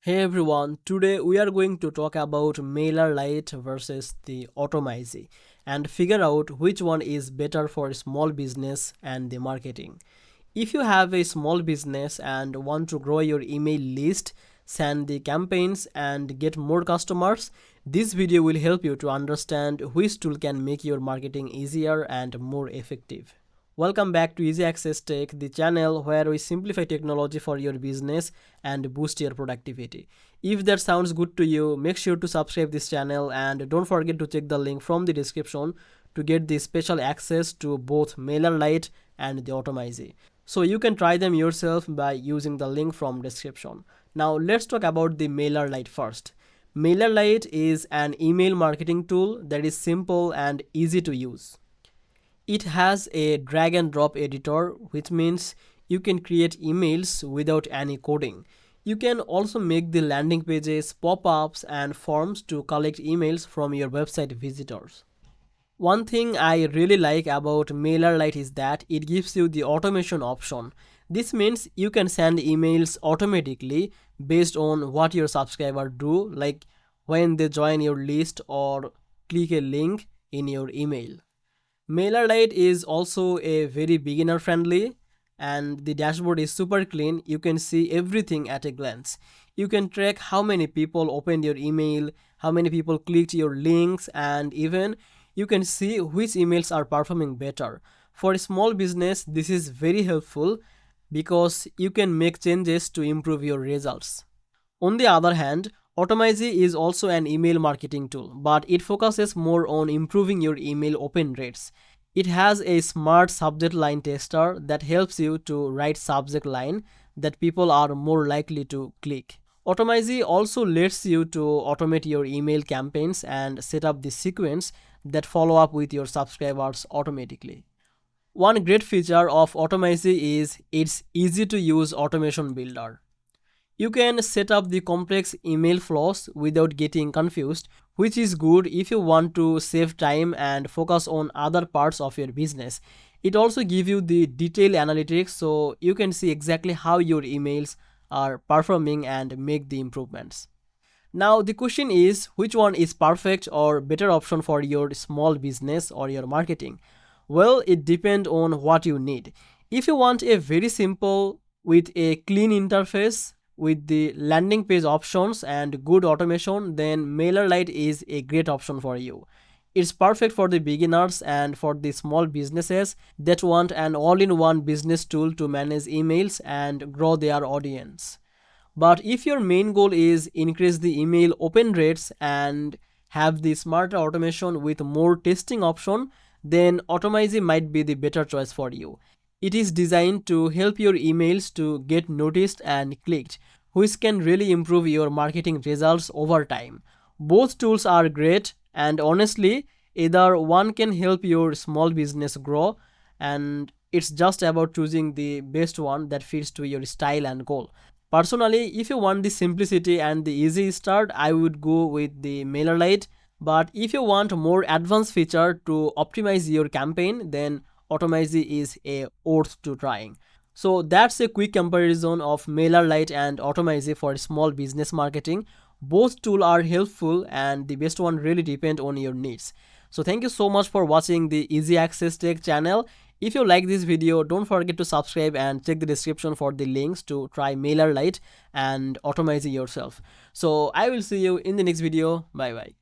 Hey everyone, today we are going to talk about MailerLite versus the Automizy and figure out which one is better for small business and the marketing. If you have a small business and want to grow your email list, send the campaigns and get more customers, this video will help you to understand which tool can make your marketing easier and more effective. Welcome back to Easy Access Tech, the channel where we simplify technology for your business and boost your productivity. If that sounds good to you, make sure to subscribe this channel and don't forget to check the link from the description to get the special access to both MailerLite and the Automizy. So you can try them yourself by using the link from description. Now let's talk about the MailerLite first. MailerLite is an email marketing tool that is simple and easy to use. It has a drag and drop editor, which means you can create emails without any coding. You can also make the landing pages, pop-ups, and forms to collect emails from your website visitors. One thing I really like about MailerLite is that it gives you the automation option. This means you can send emails automatically based on what your subscribers do, like when they join your list or click a link in your email. MailerLite is also a very beginner friendly and the dashboard is super clean. You can see everything at a glance. You can track how many people opened your email, how many people clicked your links, and even you can see which emails are performing better. For a small business, this is very helpful because you can make changes to improve your results. On the other hand, Automizy is also an email marketing tool, but it focuses more on improving your email open rates. It has a smart subject line tester that helps you to write subject line that people are more likely to click. Automizy also lets you to automate your email campaigns and set up the sequence that follow up with your subscribers automatically. One great feature of Automizy is its easy to use automation builder. You can set up the complex email flows without getting confused, which is good if you want to save time and focus on other parts of your business. It also gives you the detailed analytics so you can see exactly how your emails are performing and make the improvements. Now the question is, which one is perfect or better option for your small business or your marketing? Well, it depends on what you need. If you want a very simple with a clean interface with the landing page options and good automation, then MailerLite is a great option for you. It's perfect for the beginners and for the small businesses that want an all-in-one business tool to manage emails and grow their audience. But if your main goal is increase the email open rates and have the smarter automation with more testing option, then Automizy might be the better choice for you. It is designed to help your emails to get noticed and clicked, which can really improve your marketing results over time. Both tools are great, and honestly, either one can help your small business grow, and it's just about choosing the best one that fits to your style and goal. Personally, if you want the simplicity and the easy start, I would go with the MailerLite. But if you want more advanced feature to optimize your campaign, then Automizy is a worth to trying. So that's a quick comparison of MailerLite and Automizy for small business marketing. Both tools are helpful and the best one really depend on your needs. So thank you so much for watching the Easy Access Tech channel. If you like this video, don't forget to subscribe and check the description for the links to try MailerLite and Automizy yourself. So I will see you in the next video. Bye bye.